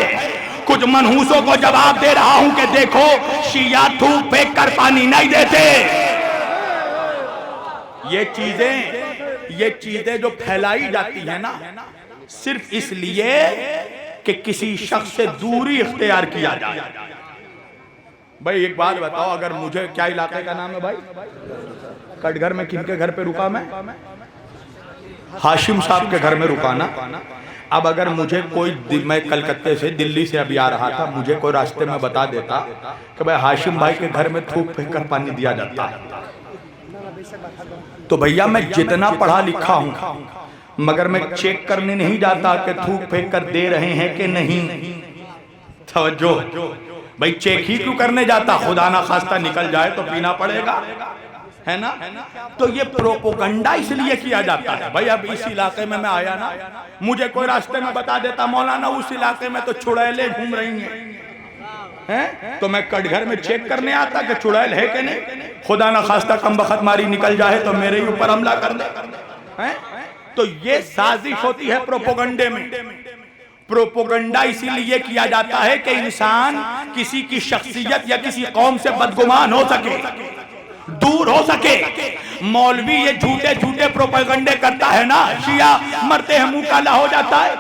कुछ मनहूसों को जवाब दे रहा हूं कि देखो शिया थूक फेंक कर पानी नहीं देते। ये चीजें जो फैलाई जाती है ना, सिर्फ इसलिए कि किसी शख्स से दूरी इख्तियार किया जाए। भाई एक बात बताओ, अगर मुझे, क्या इलाके का नाम है भाई? कटघर में किनके घर पे रुका मैं? हाशिम साहब के घर में रुका ना। अब अगर मुझे कोई, मैं कलकत्ते से, दिल्ली से अभी आ रहा था, मुझे कोई रास्ते में बता देता कि भाई हाशिम भाई के घर में थूक फेंक कर पानी दिया जाता है, तो भैया मैं जितना पढ़ा लिखा हूं मगर मैं चेक करने नहीं जाता कि थूक फेंक कर दे रहे हैं कि नहीं। तवज्जो भाई, चेक ही क्यों करने जाता? खुदा ना खास्ता निकल जाए तो पीना पड़ेगा, है ना। तो ये प्रोपोगंडा इसलिए किया जाता है। भाई अब इस इलाके में मैं आया ना, मुझे कोई रास्ते में बता देता मौलाना उस इलाके में तो चुड़ैलें घूम रही हैं, तो मैं कटघर में चेक करने आता कि चुड़ैल है कि नहीं। खुदा ना खास्ता कम बखत मारी निकल जाए तो मेरे ही ऊपर हमला कर दे। तो ये साजिश होती है प्रोपोगंडे में। प्रोपोगंडा इसीलिए किया जाता है कि इंसान किसी की शख्सियत या किसी कौम से बदगुमान हो सके, दूर हो सके। मौलवी ये झूठे झूठे प्रोपेगंडे करता है ना, शिया मरते हैं मुंह काला हो जाता है।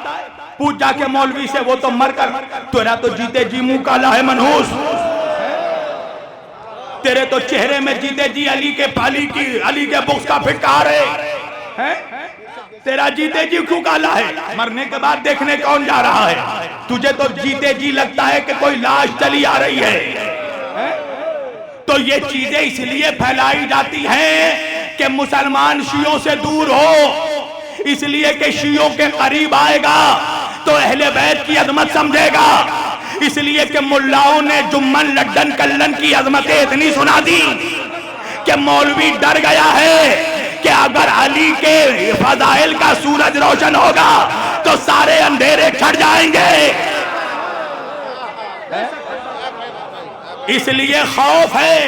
पूछ जाके मौलवी से, वो तो मरकर, तेरा तो जीते जी मुंह काला है मनहूस, तेरे तो चेहरे में जीते जी अली के बुक्स का फिटकार है, तेरा जीते जी क्यों काला है? मरने के बाद देखने कौन जा रहा है? तुझे तो जीते जी लगता है कि कोई लाश चली आ रही है। तो ये चीजें इसलिए फैलाई जाती हैं कि मुसलमान शियों से दूर हो, इसलिए कि शियों के करीब आएगा तो अहले बैत की अजमत समझेगा। इसलिए कि मुल्लाओं ने जुम्मन लड्डन कल्लन की अजमतें इतनी सुना दी कि मौलवी डर गया है कि अगर अली के फजाइल का सूरज रोशन होगा तो सारे अंधेरे छट जाएंगे। इसलिए खौफ है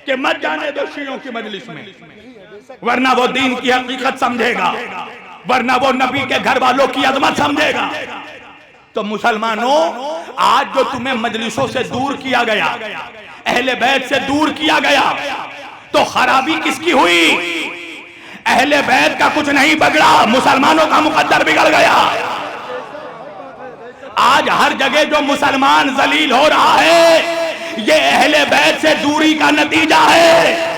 कि मत जाने दो शियों की मजलिस में, वरना वो दीन की हकीकत समझेगा, वरना वो नबी के घर वालों की अजमत समझेगा। तो मुसलमानों, आज जो तुम्हें मजलिसों से दूर किया गया, अहले बैत से दूर किया गया, तो खराबी किसकी हुई? अहले बैत का कुछ नहीं बिगड़ा, मुसलमानों का मुकद्दर बिगड़ गया। आज हर जगह जो मुसलमान जलील हो रहा है, ये अहले बैत से दूरी का नतीजा है,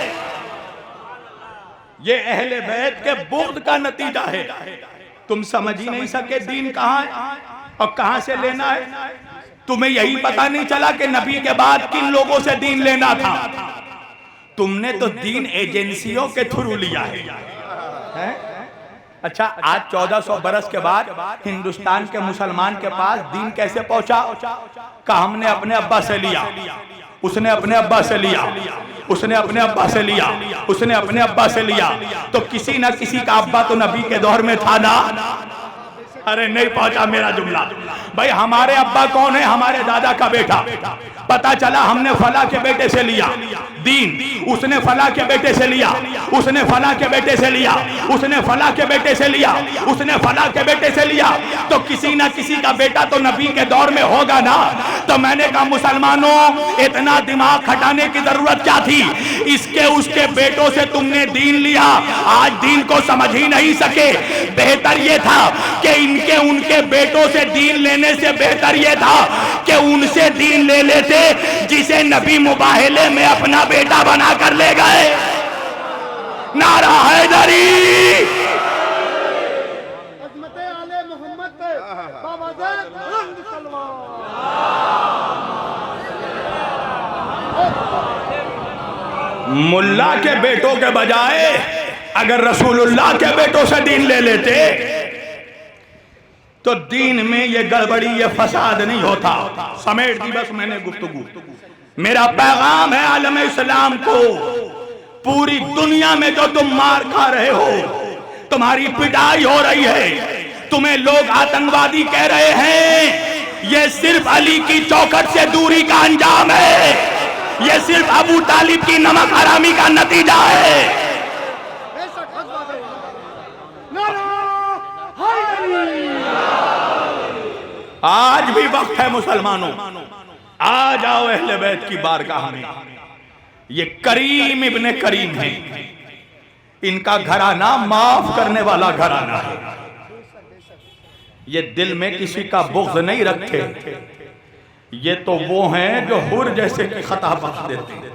ये अहले बैत के बुग़्ज़ का नतीजा है। तुम समझ ही नहीं सके दीन कहां है और कहां से लेना है। तुम्हें यही पता नहीं चला कि नबी के बाद किन लोगों से दीन लेना था। तुमने तो दीन एजेंसियों के थ्रू लिया है। अच्छा, आज 1400 बरस के बाद हिंदुस्तान के मुसलमान के पास दीन कैसे पहुंचा? का हमने अपने अब्बा से लिया, उसने अपने अब्बा से लिया, उसने अपने अब्बा से लिया, उसने अपने अब्बा से लिया। तो किसी न किसी का अब्बा तो नबी के दौर में था ना। अरे नहीं पहुंचा मेरा जुमला। भाई हमारे अब्बा कौन है? हमारे दादा का बेटा। पता चला हमने फला के बेटे से लिया दीन, उसने फला के बेटे से लिया, उसने फला के बेटे से लिया, उसने फला के बेटे से लिया, उसने फला के बेटे से लिया। तो किसी ना किसी का बेटा तो नबी के दौर में होगा ना। तो मैंने कहा मुसलमानों, इतना दिमाग खटाने की जरूरत क्या थी? इसके उसके बेटों से तुमने दीन लिया, आज दीन को समझ ही नहीं सके। बेहतर ये था कि इनके उनके बेटों से दीन लेने से बेहतर ये था कि उनसे दीन ले लेते जिसे नबी मुबाहले में अपना बेटा बना कर ले गए। नारा हैदरी, अज़मत आले मोहम्मद पे बावज़े बुलंद तलवार। मुल्ला के बेटों के बजाय अगर रसूलुल्लाह के बेटों से दीन ले लेते तो दीन में ये गड़बड़ी, ये फसाद नहीं होता। समेट दी बस मैंने गुफ्तगू। मेरा पैगाम है आलम इस्लाम को, पूरी दुनिया में जो तुम मार खा रहे हो, तुम्हारी पिटाई हो रही है, तुम्हें लोग आतंकवादी कह रहे हैं, ये सिर्फ अली की चौखट से दूरी का अंजाम है, ये सिर्फ अबू तालिब की नमक हरामी का नतीजा है। आज भी वक्त है मुसलमानों, आ जाओ अहले बैत की बारगाह में। ये करीम इब्ने करीम है, इनका घराना माफ करने वाला घराना है। ये दिल में किसी का बुग़्ज़ नहीं रखते, ये तो वो हैं जो हुर जैसे की खता बख्श देते हैं।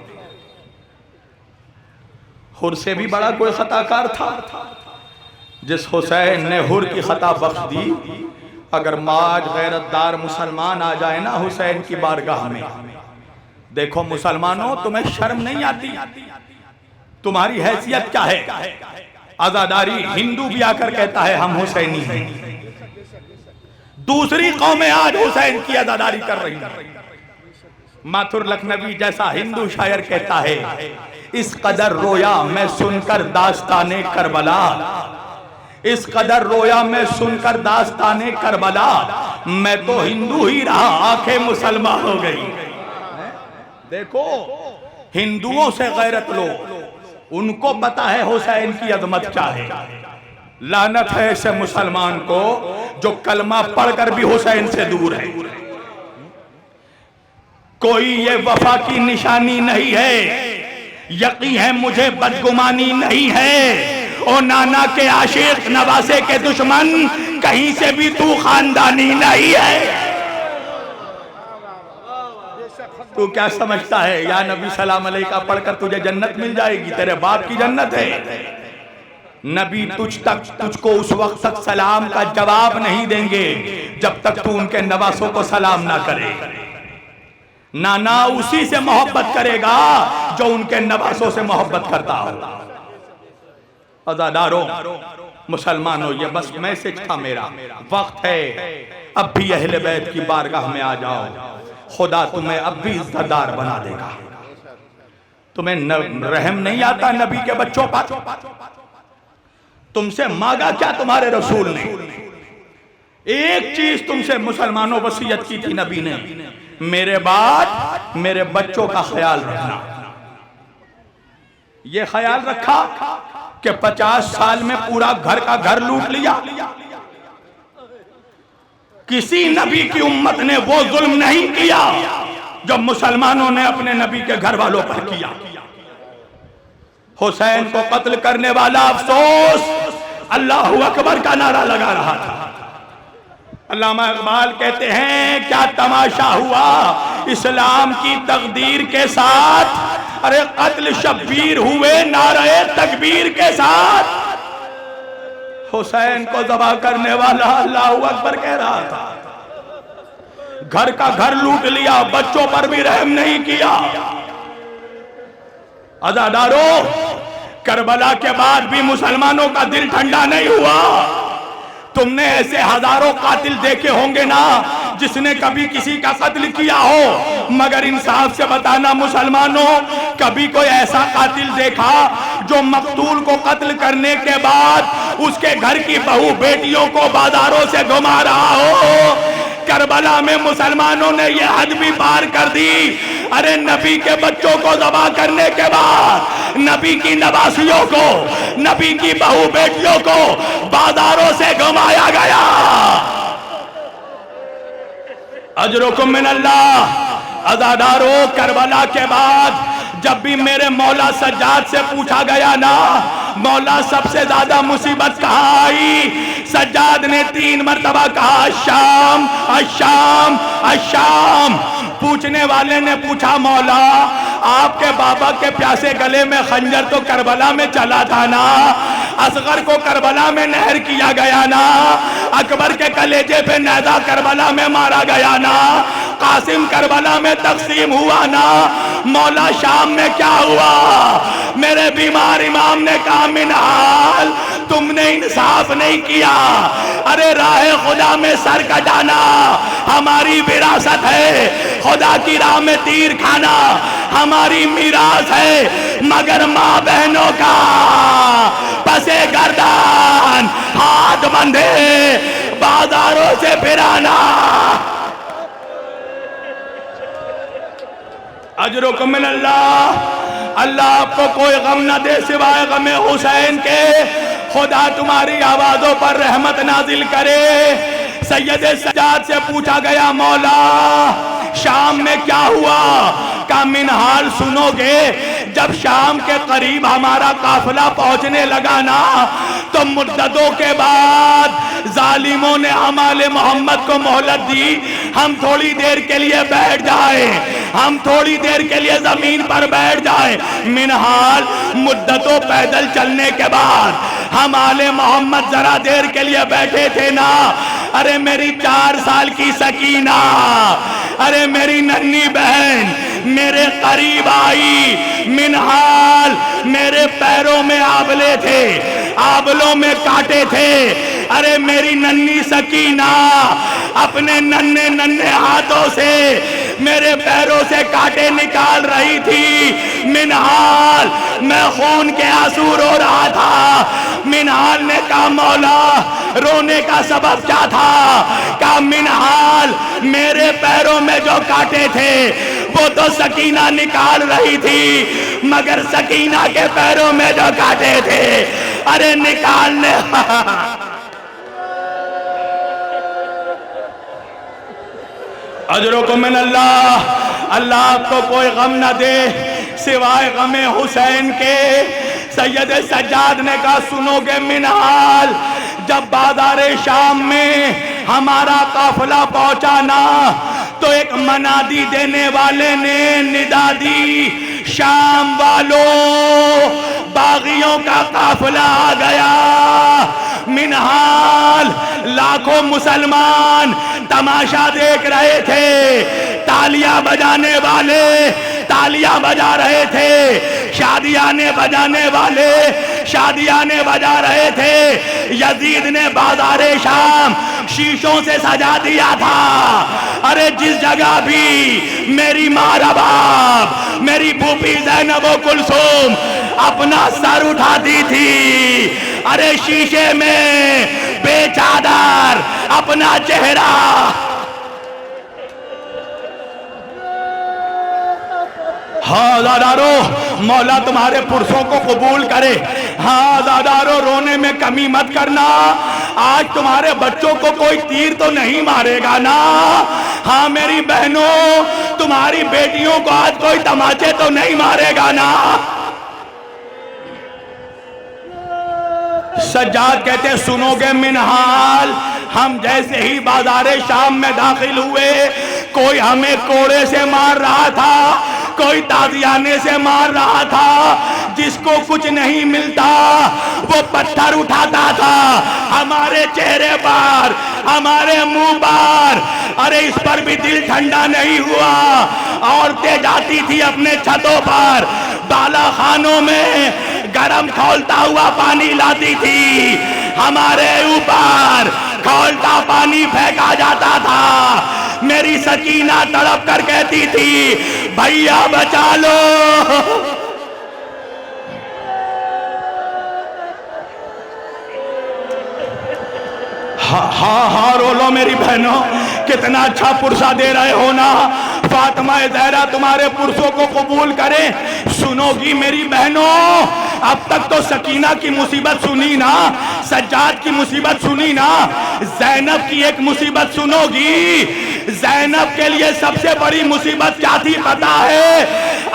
हुर से भी बड़ा कोई खताकार था? जिस हुसैन ने हुर की खता बख्श दी, अगर माज गैरतदार मुसलमान आ जाए ना हुसैन की बारगाह में, देखो मुसलमानों तुम्हें शर्म नहीं आती? तुम्हारी हैसियत क्या है? आजादारी हिंदू भी आकर कहता है हम हुसैनी हैं, दूसरी कौमें आज हुसैन की आजादारी कर रही हैं। माथुर लखनवी जैसा हिंदू शायर कहता है, इस कदर रोया मैं सुनकर दास्ताने करबला, इस कदर रोया मैं सुनकर दास्ताने करबला, मैं तो हिंदू ही रहा आंखें मुसलमान हो गई। देखो हिंदुओं से गैरत लो, उनको पता है हुसैन की अजमत क्या है। लानत है ऐसे मुसलमान को जो कलमा पढ़कर भी हुसैन से दूर है। कोई ये वफा की निशानी नहीं है, यकीन है मुझे बदगुमानी नहीं है। ओ नाना के आशिक नवासे के दुश्मन, कहीं से भी तू खानदानी नहीं है। तू क्या समझता है या नबी सलाम अलैका पढ़कर तुझे जन्नत मिल जाएगी? तेरे बाप की जन्नत है। नबी तुझको उस वक्त तक सलाम का जवाब नहीं देंगे जब तक तू उनके नवासों को सलाम ना करे। नाना उसी से मोहब्बत करेगा जो उनके नवासों से मोहब्बत करता हो। अज़ादारों मुसलमानों, ये बस मैसेज था मेरा। वक्त है अब भी अहले बैत की बारगाह में आ जाओ, खुदा तुम्हें अब भी इज्जतदार बना देगा। तुम्हें रहम नहीं आता नबी के बच्चों पर? तुमसे मांगा क्या तुम्हारे रसूल ने? एक चीज तुमसे मुसलमानों वसीयत की थी नबी ने, मेरे बाद मेरे बच्चों का ख्याल रखना। ये ख्याल रखा कि 50 साल में पूरा घर का घर लूट लिया। किसी नबी की उम्मत ने वो जुल्म नहीं किया जो मुसलमानों ने अपने नबी के घर वालों पर किया। हुसैन को कत्ल करने वाला अफसोस अल्लाहु अकबर का नारा लगा रहा था। अल्लामा इकबाल कहते हैं, क्या तमाशा हुआ इस्लाम की तकदीर के साथ, अरे कत्ल शब्बीर हुए नारे तकबीर के साथ। हुसैन को ज़बह करने वाला अल्लाहु अकबर कह रहा था। घर का घर लूट लिया, बच्चों पर भी रहम नहीं किया। अज़ादारों, करबला के बाद भी मुसलमानों का दिल ठंडा नहीं हुआ। तुमने ऐसे हजारों कातिल देखे होंगे ना जिसने कभी किसी का कत्ल किया हो, मगर इंसाफ से बताना मुसलमानों, कभी कोई ऐसा कातिल देखा जो मकतूल को कत्ल करने के बाद उसके घर की बहू बेटियों को बाजारों से घुमा रहा हो? करबला में मुसलमानों ने यह हद भी पार कर दी। अरे नबी के बच्चों को ज़बह करने के बाद नबी की नवासियों को, नबी की बहू बेटियों को बाजारों से घुमाया गया। अजरुकुम मिनल्लाह। अज़ादारों, करबला के बाद जब भी मेरे मौला सज्जाद से पूछा गया ना, मौला सबसे ज्यादा मुसीबत कहाँ आई, सज्जाद ने 3 मरतबा कहा शाम अशाम अशाम। पूछने वाले ने पूछा, मौला आपके बाबा के प्यासे गले में खंजर तो करबला में चला था ना, असगर को करबला में नहर किया गया ना, अकबर के कलेजे पे नैजा करबला में मारा गया ना, कासिम करबला में तकसीम हुआ ना, मौला शाम में क्या हुआ? मेरे बीमार इमाम ने कहा, मिनहाल तुमने इंसाफ नहीं किया। अरे राह खुदा में सर कटाना हमारी विरासत है, खुदा की राह में तीर खाना हमारी मीरास है, मगर माँ बहनों का पसे गर्दन हाथ बंधे बाजारों से फिराना। अजरुकुम मिनल्लाह। अल्लाह आपको कोई गम न दे सिवाय गमे हुसैन के। खुदा तुम्हारी आवाजों पर रहमत नाजिल करे। सैयद सज्जाद से पूछा गया, मौला शाम में क्या हुआ? का मिनहाल सुनोगे? जब शाम के करीब हमारा काफिला पहुंचने लगा ना, तो मुद्दतों के बाद जालिमों ने हमारे मोहम्मद को मोहलत दी, हम थोड़ी देर के लिए बैठ जाए, हम थोड़ी देर के लिए जमीन पर बैठ जाए। मिनहाल मुद्दतों पैदल चलने के बाद हम आले मोहम्मद जरा देर के लिए बैठे थे ना। अरे मेरी 4 साल की सकीना, अरे मेरी नन्ही बहन मेरे करीब आई। मिनहाल मेरे पैरों में आंवले थे, आंवलों में कांटे थे। अरे मेरी नन्ही सकीना अपने नन्हे नन्हे हाथों से मेरे पैरों से कांटे निकाल रही थी। मिनहाल मैं खून के आंसू रो रहा था। मिनहाल ने कहा, मौला रोने का सबब क्या था? कहा, मिनहाल मेरे पैरों में जो कांटे थे वो तो सकीना निकाल रही थी, मगर सकीना के पैरों में जो कांटे थे अरे निकालने अजरों को मिन अल्लाह। अल्लाह आपको कोई गम न दे सिवाय गमे हुसैन के। सैयद सज्जाद ने कहा, सुनोगे मिनहाल, जब बाजारे शाम में हमारा काफिला पहुंचा ना, तो एक मनादी देने वाले ने निदा दी, शाम वालों बागियों का काफिला आ गया। मिनहाल लाखों मुसलमान तमाशा देख रहे थे, तालियां बजाने वाले तालियां बजा रहे थे, शादियाने बजाने वाले शादियाने बजा रहे थे। यजीद ने बाजारे शाम शीशों से सजा दिया था। अरे जिस जगह भी मेरी माँ रबाब, मेरी फूफी ज़ैनब कुलसूम अपना सर उठाती थी, अरे शीशे में बेचादर अपना चेहरा। हाँ ज़ादारो, मौला तुम्हारे पुरसों को कबूल करे। हाँ ज़ादारो, रोने में कमी मत करना। आज तुम्हारे बच्चों को कोई तीर तो नहीं मारेगा ना? हाँ मेरी बहनों, तुम्हारी बेटियों को आज कोई तमाचे तो नहीं मारेगा ना? सज्जाद कहते, सुनोगे मिनहाल, हम जैसे ही बाजारे शाम में दाखिल हुए, कोई हमें कोड़े से मार रहा था, कोई ताजियाने से मार रहा था। जिसको कुछ नहीं मिलता वो पत्थर उठाता था हमारे चेहरे पर, हमारे मुंह पर। अरे इस पर भी दिल ठंडा नहीं हुआ। औरतें जाती थी अपने छतों पर, बाला खानों में गरम खौलता हुआ पानी लाती थी, हमारे ऊपर खौलता पानी फेंका जाता था। मेरी सकीना तड़प कर कहती थी, भैया बचा लो। हाँ रो लो मेरी बहनों, कितना अच्छा पुरसा दे रहे हो ना। फातिमा ज़हरा तुम्हारे पुरसों को कबूल करे। सुनोगी मेरी बहनों, अब तक तो सकीना की मुसीबत सुनी ना, सज्जाद की मुसीबत सुनी ना, ज़ैनब की एक मुसीबत सुनोगी। ज़ैनब के लिए सबसे बड़ी मुसीबत क्या थी पता है?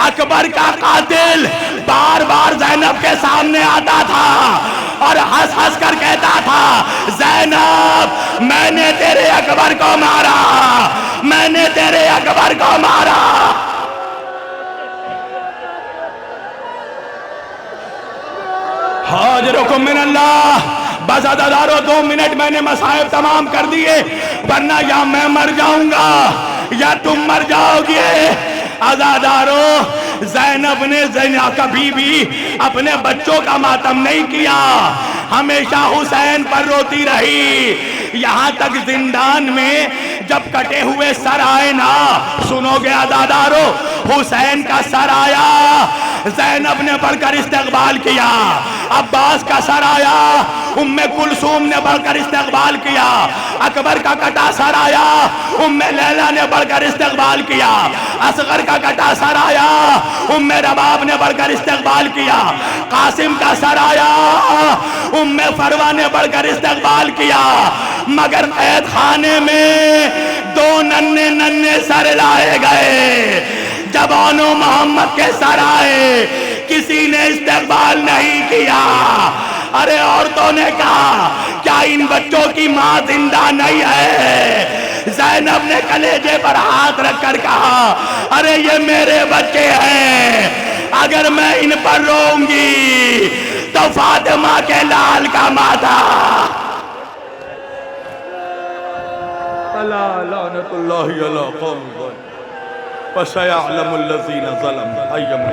अकबर का कातिल बार बार ज़ैनब के सामने आता था और हंस हंस कर कहता था, ज़ैनब मैंने तेरे अकबर को मारा, मैंने तेरे अकबर को मारा। हाज़िरुकुम मिनल्लाह। बस अदादारो 2 मिनट मैंने मसाइब तमाम कर दिए, वरना या मैं मर जाऊंगा या तुम मर जाओगे। अदादारो, ज़ैनब ने कभी भी अपने बच्चों का मातम नहीं किया, हमेशा हुसैन पर रोती रही। यहाँ तक जिंदान में जब कटे हुए सर आए ना, सुनोगे अदादारो, हुसैन का सर आया, ज़ैनब ने बढ़कर इस्तकबाल किया। अब्बास का सर आया, उम्मे कुलसूम ने बढ़कर इस्तकबाल किया। अकबर का कटा सर आया, उम्मे लैला ने बढ़कर इस्तकबाल किया। असगर का कटा सर आया, उम्मे रबाब ने बढ़कर इस्तकबाल किया। कासिम का सर आया, उम्मे फरवा ने बढ़कर इस्तकबाल किया। मगर कैद खाने में दो नन्हे नन्हे सर लाए गए। जवानों मोहम्मद के सर आए, किसी ने इस्तकबाल नहीं किया। अरे औरतों ने कहा, क्या इन बच्चों की मां जिंदा नहीं है? ज़ैनब ने कलेजे पर हाथ रखकर कहा, अरे ये मेरे बच्चे हैं, अगर मैं इन पर रोऊंगी तो फातिमा के लाल का माथा। अला लानतुल्लाहि अला कौम फसयअलमुल लज़ीना ज़लमू अय्युल